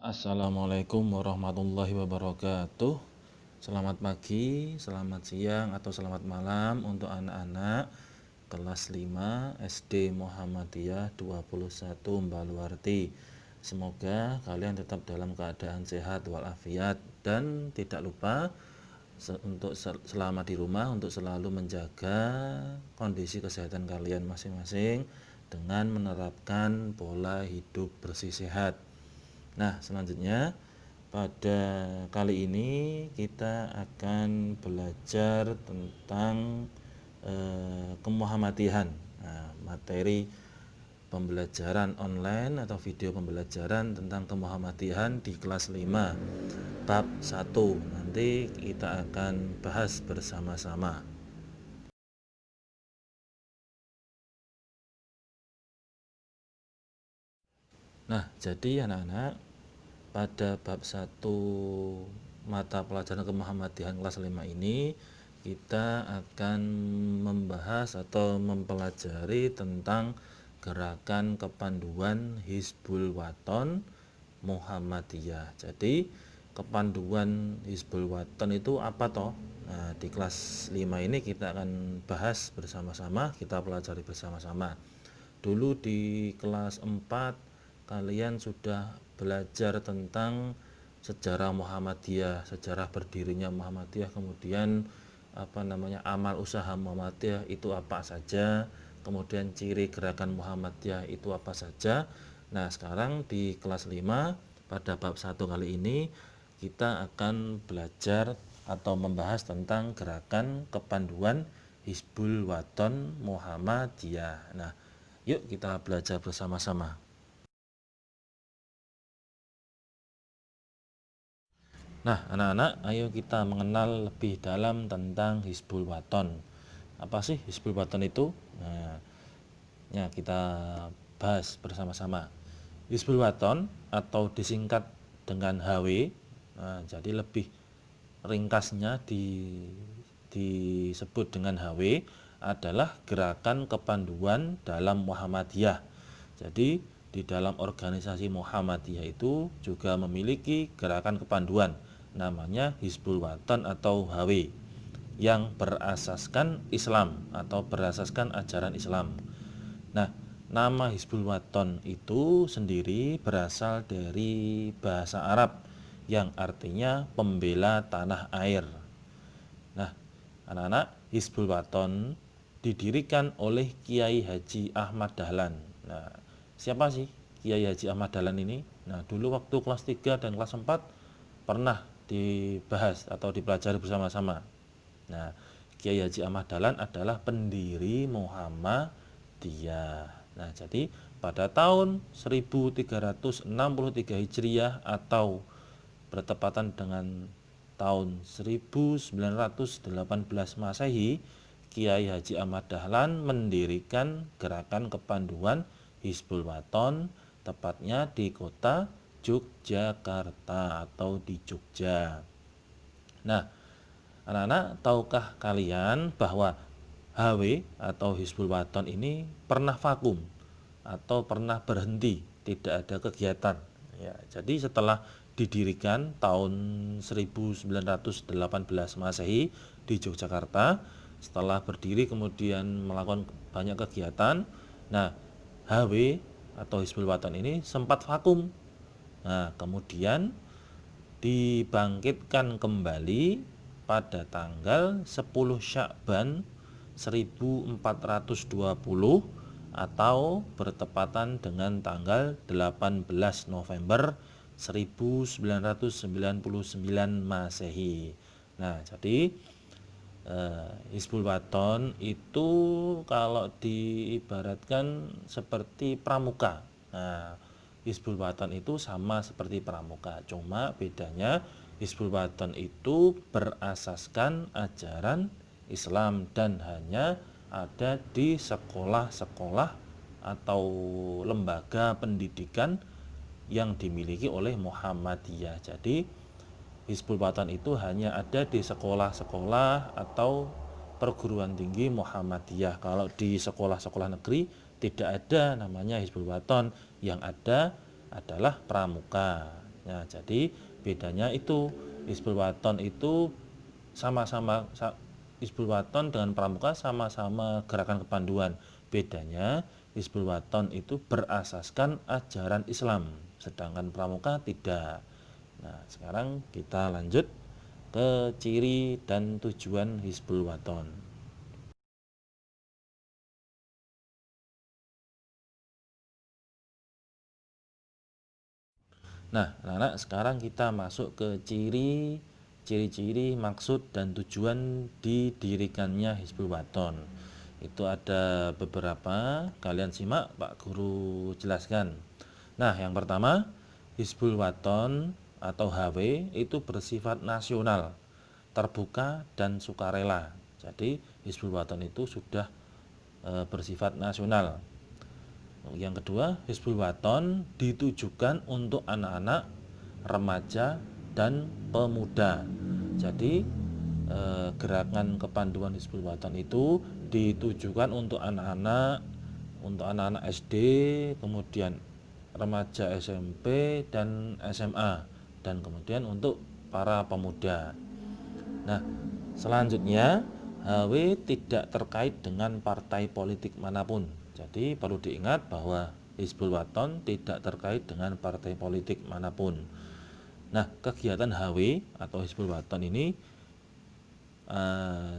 Assalamualaikum warahmatullahi wabarakatuh. Selamat pagi, selamat siang, atau selamat malam untuk anak-anak kelas 5 SD Muhammadiyah 21 Mbaluarti. Semoga kalian tetap dalam keadaan sehat walafiat dan tidak lupa untuk selama di rumah untuk selalu menjaga kondisi kesehatan kalian masing-masing dengan menerapkan pola hidup bersih sehat. Nah, selanjutnya pada kali ini kita akan belajar tentang kemuhammadiyahan. Nah, materi pembelajaran online atau video pembelajaran tentang kemuhammadiyahan di kelas 5 bab 1. Nanti kita akan bahas bersama-sama. Nah, jadi anak-anak, pada bab 1 mata pelajaran kemuhammadiyahan kelas 5 ini kita akan membahas atau mempelajari tentang gerakan kepanduan Hizbul Wathon Muhammadiyah. Jadi kepanduan Hizbul Wathon itu apa toh? Nah, di kelas 5 ini kita akan bahas bersama-sama, kita pelajari bersama-sama. Dulu di kelas 4 kalian sudah belajar tentang sejarah Muhammadiyah, sejarah berdirinya Muhammadiyah, kemudian amal usaha Muhammadiyah itu apa saja, kemudian ciri gerakan Muhammadiyah itu apa saja. Nah, sekarang di kelas 5 pada bab 1 kali ini kita akan belajar atau membahas tentang gerakan kepanduan Hizbul Wathon Muhammadiyah. Nah, yuk kita belajar bersama-sama. Nah, anak-anak, ayo kita mengenal lebih dalam tentang Hizbul Wathon. Apa sih Hizbul Wathon itu? Nah, ya kita bahas bersama-sama. Hizbul Wathon atau disingkat dengan HW, nah, jadi lebih ringkasnya disebut dengan HW adalah gerakan kepanduan dalam Muhammadiyah. Jadi di dalam organisasi Muhammadiyah itu juga memiliki gerakan kepanduan namanya Hizbul Wathon atau HW yang berasaskan Islam atau berasaskan ajaran Islam. Nah, nama Hizbul Wathon itu sendiri berasal dari bahasa Arab yang artinya pembela tanah air. Nah, anak-anak, Hizbul Wathon didirikan oleh Kiai Haji Ahmad Dahlan. Nah, siapa sih Kiai Haji Ahmad Dahlan ini? Nah, dulu waktu kelas 3 dan kelas 4 pernah dibahas atau dipelajari bersama-sama. Nah, Kiai Haji Ahmad Dahlan adalah pendiri Muhammadiyah. Nah, jadi pada tahun 1363 Hijriah atau bertepatan dengan tahun 1918 Masehi, Kiai Haji Ahmad Dahlan mendirikan gerakan kepanduan Hizbul Wathon, tepatnya di kota Yogyakarta atau di Jogja. Nah, anak-anak, tahukah kalian bahwa HW atau Hizbul Wathon ini pernah vakum atau pernah berhenti, tidak ada kegiatan? Ya, jadi setelah didirikan tahun 1918 Masehi di Yogyakarta, setelah berdiri kemudian melakukan banyak kegiatan. Nah, HW atau Hizbul Wathon ini sempat vakum. Nah, kemudian dibangkitkan kembali pada tanggal 10 Sya'ban 1420 atau bertepatan dengan tanggal 18 November 1999 Masehi. Nah, jadi Hizbul Wathon itu kalau diibaratkan seperti pramuka. Nah, Hizbul Wathon itu sama seperti pramuka, cuma bedanya Hizbul Wathon itu berasaskan ajaran Islam dan hanya ada di sekolah-sekolah atau lembaga pendidikan yang dimiliki oleh Muhammadiyah. Jadi Hizbul Wathon itu hanya ada di sekolah-sekolah atau perguruan tinggi Muhammadiyah. Kalau di sekolah-sekolah negeri tidak ada namanya Hizbul Wathon, yang ada adalah pramuka. Nah, jadi bedanya itu Hizbul Waton itu sama-sama Hizbul Waton dengan Pramuka sama-sama gerakan kepanduan. Bedanya Hizbul Waton itu berasaskan ajaran Islam, sedangkan Pramuka tidak. Nah, sekarang kita lanjut ke ciri dan tujuan Hizbul Waton. Nah, anak-anak, sekarang kita masuk ke ciri-ciri maksud dan tujuan didirikannya Hizbul Waton. Itu ada beberapa, kalian simak Pak Guru jelaskan. Nah, yang pertama, Hizbul Waton atau HW itu bersifat nasional, terbuka dan sukarela. Jadi Hizbul Waton itu sudah bersifat nasional. Yang kedua, Hizbul Waton ditujukan untuk anak-anak, remaja, dan pemuda. Jadi gerakan kepanduan Hizbul Waton itu ditujukan untuk anak-anak SD, kemudian remaja SMP dan SMA, dan kemudian untuk para pemuda. Nah, selanjutnya HW tidak terkait dengan partai politik manapun. Jadi perlu diingat bahwa Hizbul Waton tidak terkait dengan partai politik manapun. Nah, kegiatan HW atau Hizbul Waton ini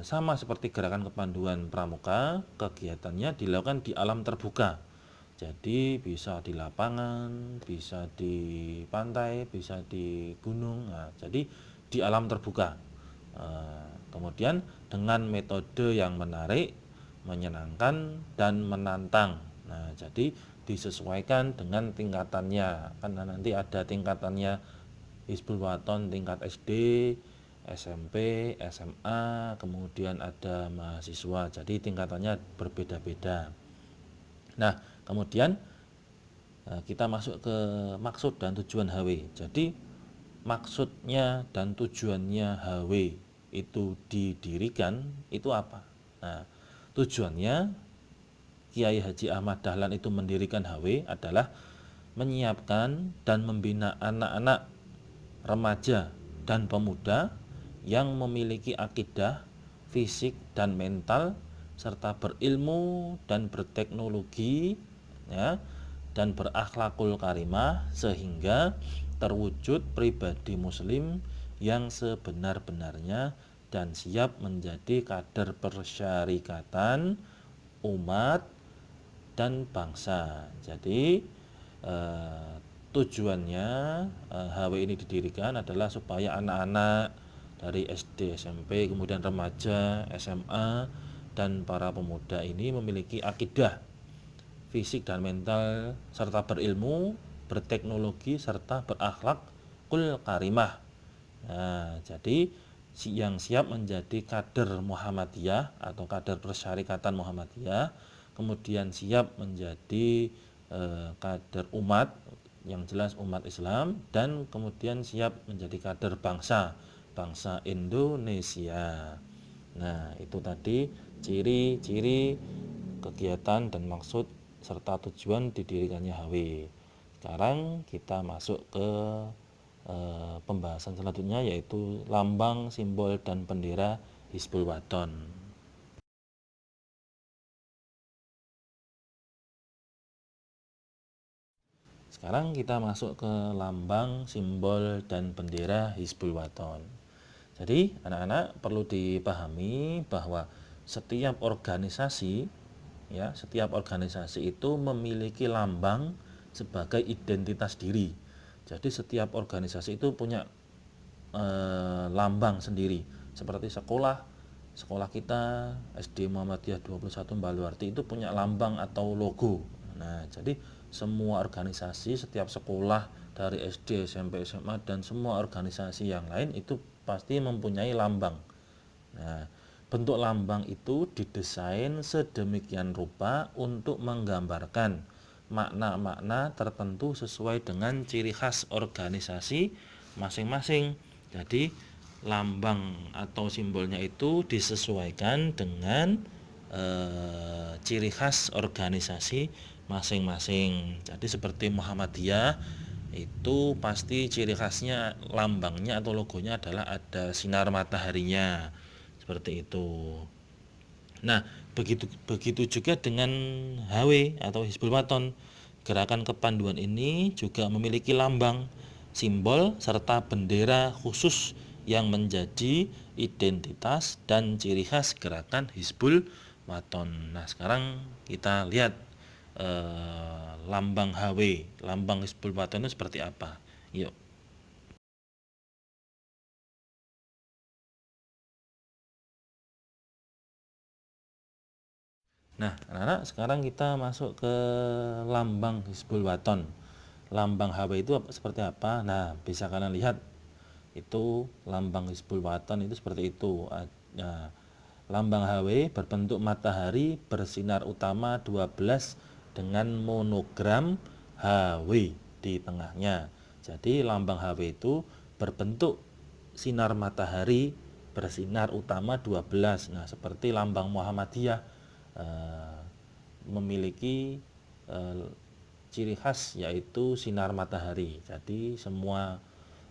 sama seperti gerakan kepanduan Pramuka, kegiatannya dilakukan di alam terbuka. Jadi bisa di lapangan, bisa di pantai, bisa di gunung. Nah, jadi di alam terbuka. Kemudian dengan metode yang menarik, menyenangkan, dan menantang. Nah, jadi disesuaikan dengan tingkatannya. Kan nanti ada tingkatannya Hizbul Waton tingkat SD, SMP, SMA, kemudian ada mahasiswa. Jadi tingkatannya berbeda-beda. Nah, kemudian kita masuk ke maksud dan tujuan HW. Jadi maksudnya dan tujuannya HW itu didirikan itu apa? Nah, tujuannya Kiai Haji Ahmad Dahlan itu mendirikan HW adalah menyiapkan dan membina anak-anak, remaja, dan pemuda yang memiliki akidah, fisik, dan mental, serta berilmu dan berteknologi, ya, dan berakhlakul karimah, sehingga terwujud pribadi muslim yang sebenar-benarnya dan siap menjadi kader persyarikatan umat dan bangsa. Jadi tujuannya HW ini didirikan adalah supaya anak-anak dari SD, SMP, kemudian remaja, SMA, dan para pemuda ini memiliki akidah, fisik dan mental, serta berilmu, berteknologi, serta berakhlak kul karimah. Nah, jadi yang siap menjadi kader Muhammadiyah atau kader persyarikatan Muhammadiyah, kemudian siap menjadi kader umat, yang jelas umat Islam, dan kemudian siap menjadi kader bangsa Indonesia. Nah, itu tadi ciri-ciri kegiatan dan maksud serta tujuan didirikannya HW. Sekarang kita masuk ke pembahasan selanjutnya, yaitu lambang, simbol, dan bendera Hizbul Waton. Sekarang kita masuk ke lambang, simbol, dan bendera Hizbul Waton. Jadi anak-anak perlu dipahami bahwa setiap organisasi itu memiliki lambang sebagai identitas diri. Jadi setiap organisasi itu punya lambang sendiri. Seperti sekolah kita SD Muhammadiyah 21 Baluarti itu punya lambang atau logo. Nah, jadi semua organisasi, setiap sekolah dari SD, SMP, SMA, dan semua organisasi yang lain itu pasti mempunyai lambang. Nah, bentuk lambang itu didesain sedemikian rupa untuk menggambarkan makna-makna tertentu sesuai dengan ciri khas organisasi masing-masing. Jadi lambang atau simbolnya itu disesuaikan dengan ciri khas organisasi masing-masing. Jadi seperti Muhammadiyah itu pasti ciri khasnya lambangnya atau logonya adalah ada sinar mataharinya. Seperti itu. Nah, begitu begitu juga dengan HW atau Hizbul Waton. Gerakan kepanduan ini juga memiliki lambang, simbol, serta bendera khusus yang menjadi identitas dan ciri khas gerakan Hizbul Waton. Nah, sekarang kita lihat lambang HW, lambang Hizbul Waton itu seperti apa. Yuk. Nah, anak-anak, sekarang kita masuk ke lambang Hizbul Waton. Lambang HW itu seperti apa? Nah, bisa kalian lihat itu lambang Hizbul Waton itu seperti itu. Nah, lambang HW berbentuk matahari bersinar utama 12 dengan monogram HW di tengahnya. Jadi lambang HW itu berbentuk sinar matahari bersinar utama 12. Nah, seperti lambang Muhammadiyah memiliki ciri khas yaitu sinar matahari. Jadi semua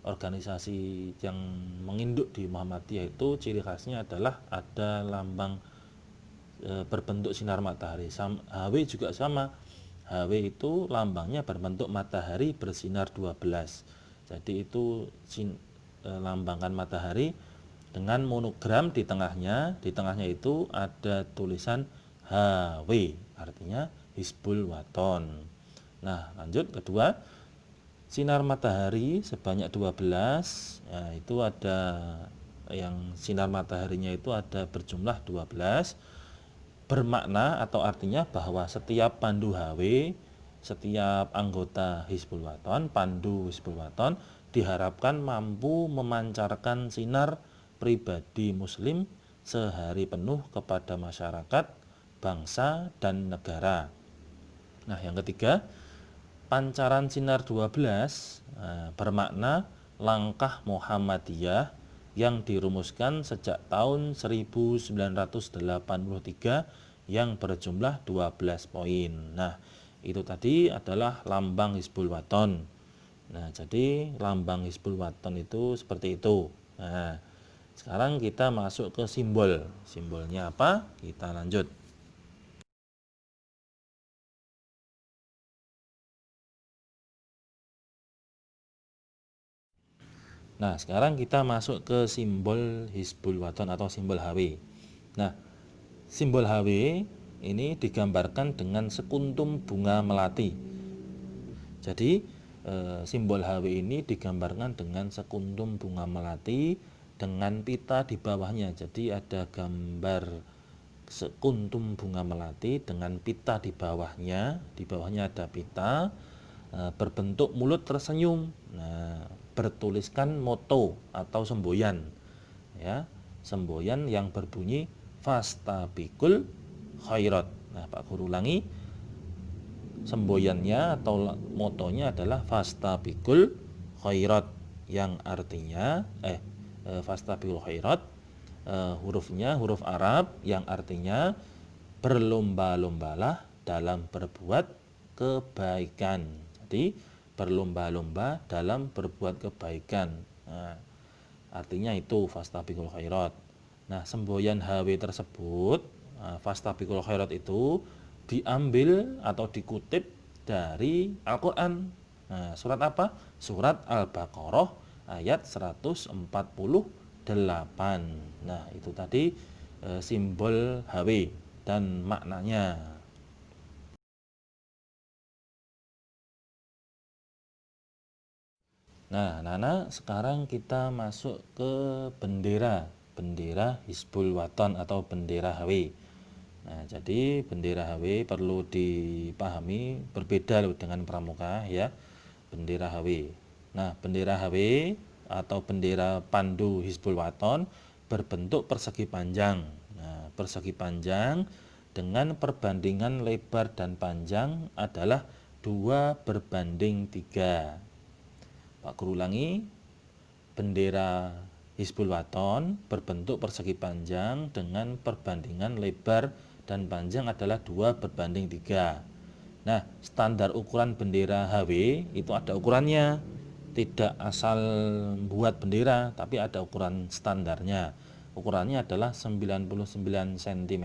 organisasi yang menginduk di Muhammadiyah itu ciri khasnya adalah ada lambang berbentuk sinar matahari. HW juga sama. HW itu lambangnya berbentuk matahari bersinar 12. Jadi itu lambangkan matahari dengan monogram di tengahnya. Di tengahnya itu ada tulisan HW, artinya Hizbul Waton. Nah, lanjut kedua, sinar matahari sebanyak 12. Nah, itu ada yang sinar mataharinya itu ada berjumlah 12, bermakna atau artinya bahwa setiap pandu HW, setiap anggota Hizbul Waton, pandu Hizbul Waton diharapkan mampu memancarkan sinar pribadi muslim sehari penuh kepada masyarakat, bangsa, dan negara. Nah, yang ketiga, pancaran sinar 12 bermakna langkah Muhammadiyah yang dirumuskan sejak tahun 1983 yang berjumlah 12 poin. Nah, itu tadi adalah lambang Hizbul Waton. Nah, jadi lambang Hizbul Waton itu seperti itu. Nah, sekarang kita masuk ke simbol. Simbolnya apa? Kita lanjut. Nah, sekarang kita masuk ke simbol Hizbul Waton atau simbol HW. Nah, simbol HW ini digambarkan dengan sekuntum bunga melati. Jadi, simbol HW ini digambarkan dengan sekuntum bunga melati dengan pita di bawahnya. Jadi, ada gambar sekuntum bunga melati dengan pita di bawahnya. Di bawahnya ada pita berbentuk mulut tersenyum. Nah, bertuliskan moto atau semboyan, ya, semboyan yang berbunyi fastabikul khairat. Nah, Pak Guru ulangi, semboyannya atau motonya adalah fastabikul khairat, yang artinya fastabikul khairat, hurufnya huruf Arab yang artinya berlomba-lombalah dalam berbuat kebaikan. Jadi berlomba-lomba dalam berbuat kebaikan. Nah, artinya itu fastabiqul khairat. Nah, semboyan HW tersebut, fastabiqul khairat itu diambil atau dikutip dari Al-Qur'an. Nah, surat apa? Surat Al-Baqarah ayat 148. Nah, itu tadi simbol HW dan maknanya. Nah, Nana, sekarang kita masuk ke bendera, bendera Hizbul Waton atau bendera HW. Nah, jadi bendera HW perlu dipahami berbeda dengan pramuka, ya. Bendera HW. Nah, bendera HW atau bendera pandu Hizbul Waton berbentuk persegi panjang. Nah, persegi panjang dengan perbandingan lebar dan panjang adalah 2:3. Pak Guru ulangi, bendera Hizbul Waton berbentuk persegi panjang dengan perbandingan lebar dan panjang adalah 2:3. Nah, standar ukuran bendera HW itu ada ukurannya. Tidak asal buat bendera, tapi ada ukuran standarnya. Ukurannya adalah 99 cm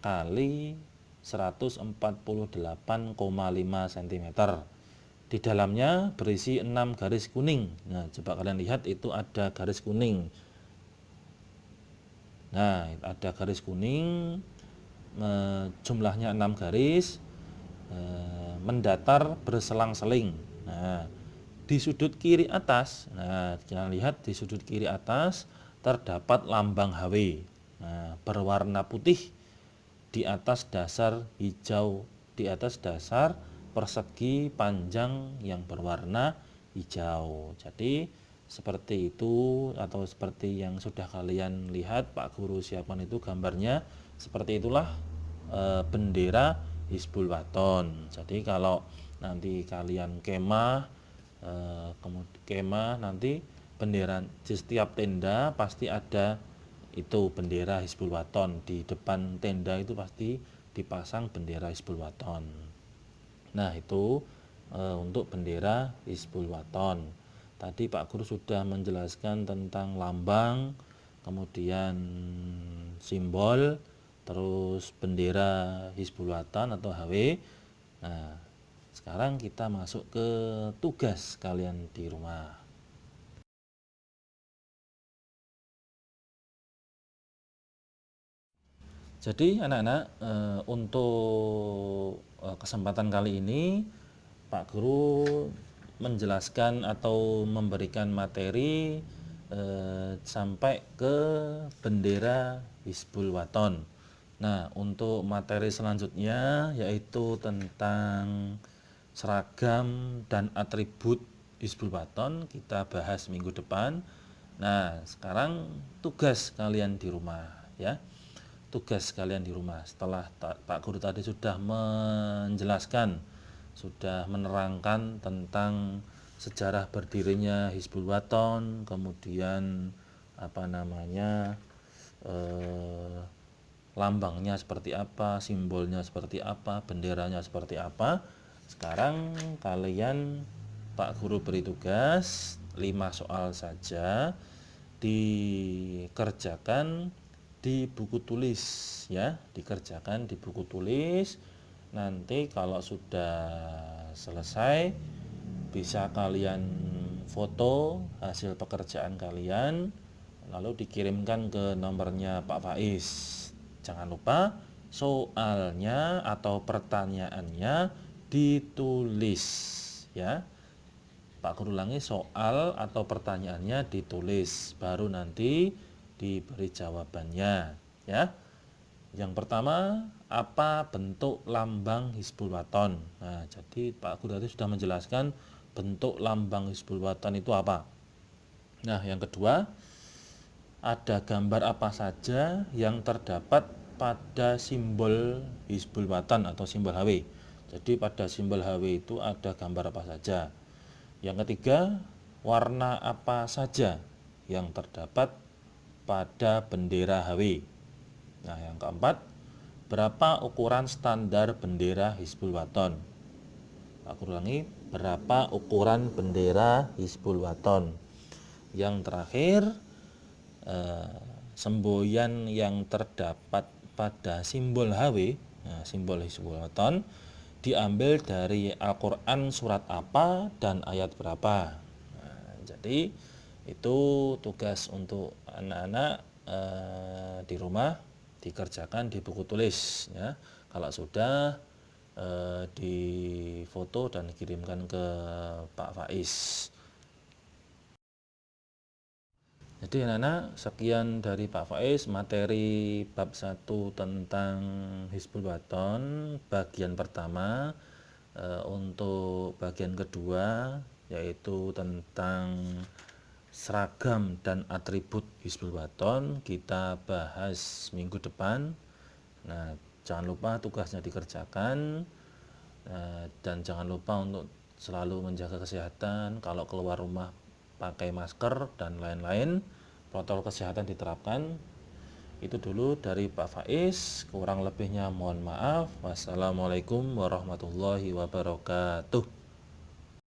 kali 148,5 cm. Di dalamnya berisi 6 garis kuning. Nah, coba kalian lihat itu ada garis kuning. Nah, ada garis kuning, jumlahnya 6 garis, mendatar berselang-seling. Nah, di sudut kiri atas, nah jangan lihat di sudut kiri atas terdapat lambang HW. Nah, berwarna putih di atas dasar hijau, di atas dasar persegi panjang yang berwarna hijau. Jadi seperti itu, atau seperti yang sudah kalian lihat Pak Guru siapkan itu gambarnya, seperti itulah bendera Hizbul Waton. Jadi kalau nanti kalian kemah, kemah nanti bendera di setiap tenda pasti ada itu bendera Hizbul Waton. Di depan tenda itu pasti dipasang bendera Hizbul Waton. Nah, itu untuk bendera Hizbul Waton. Tadi Pak Guru sudah menjelaskan tentang lambang, kemudian simbol, terus bendera Hizbul Waton atau HW. Nah, sekarang kita masuk ke tugas kalian di rumah. Jadi anak-anak, untuk kesempatan kali ini Pak Guru menjelaskan atau memberikan materi sampai ke bendera Hizbul Waton. Nah, untuk materi selanjutnya yaitu tentang seragam dan atribut Hizbul Waton kita bahas minggu depan. Nah, sekarang tugas kalian di rumah ya. Tugas kalian di rumah setelah Pak Guru tadi sudah menjelaskan, sudah menerangkan tentang sejarah berdirinya Hizbul Waton, kemudian lambangnya seperti apa, simbolnya seperti apa, benderanya seperti apa. Sekarang kalian Pak Guru beri tugas 5 soal saja, dikerjakan di buku tulis ya, dikerjakan di buku tulis. Nanti kalau sudah selesai bisa kalian foto hasil pekerjaan kalian lalu dikirimkan ke nomornya Pak Faiz. Jangan lupa soalnya atau pertanyaannya ditulis ya. Pak Guru ulangi, soal atau pertanyaannya ditulis, baru nanti diberi jawabannya ya. Yang pertama, apa bentuk lambang Hizbul Waton? Nah, jadi Pak Guru tadi sudah menjelaskan bentuk lambang Hizbul Waton itu apa. Nah, yang kedua, ada gambar apa saja yang terdapat pada simbol Hizbul Waton atau simbol HW. Jadi pada simbol HW itu ada gambar apa saja. Yang ketiga, warna apa saja yang terdapat pada bendera HW. Nah, yang keempat, berapa ukuran standar bendera Hizbul Waton? Aku ulangi, berapa ukuran bendera Hizbul Waton? Yang terakhir, semboyan yang terdapat pada simbol HW, nah, simbol Hizbul Waton, diambil dari Al-Quran surat apa dan ayat berapa. Nah, jadi itu tugas untuk anak-anak di rumah, dikerjakan di buku tulis ya. Kalau sudah difoto dan dikirimkan ke Pak Faiz. Jadi anak-anak, sekian dari Pak Faiz materi bab 1 tentang Hizbul Waton bagian pertama. Untuk bagian kedua yaitu tentang seragam dan atribut Hizbul Waton kita bahas minggu depan. Nah, jangan lupa tugasnya dikerjakan, dan jangan lupa untuk selalu menjaga kesehatan. Kalau keluar rumah pakai masker dan lain-lain, protokol kesehatan diterapkan. Itu dulu dari Pak Faiz, kurang lebihnya mohon maaf. Wassalamualaikum warahmatullahi wabarakatuh.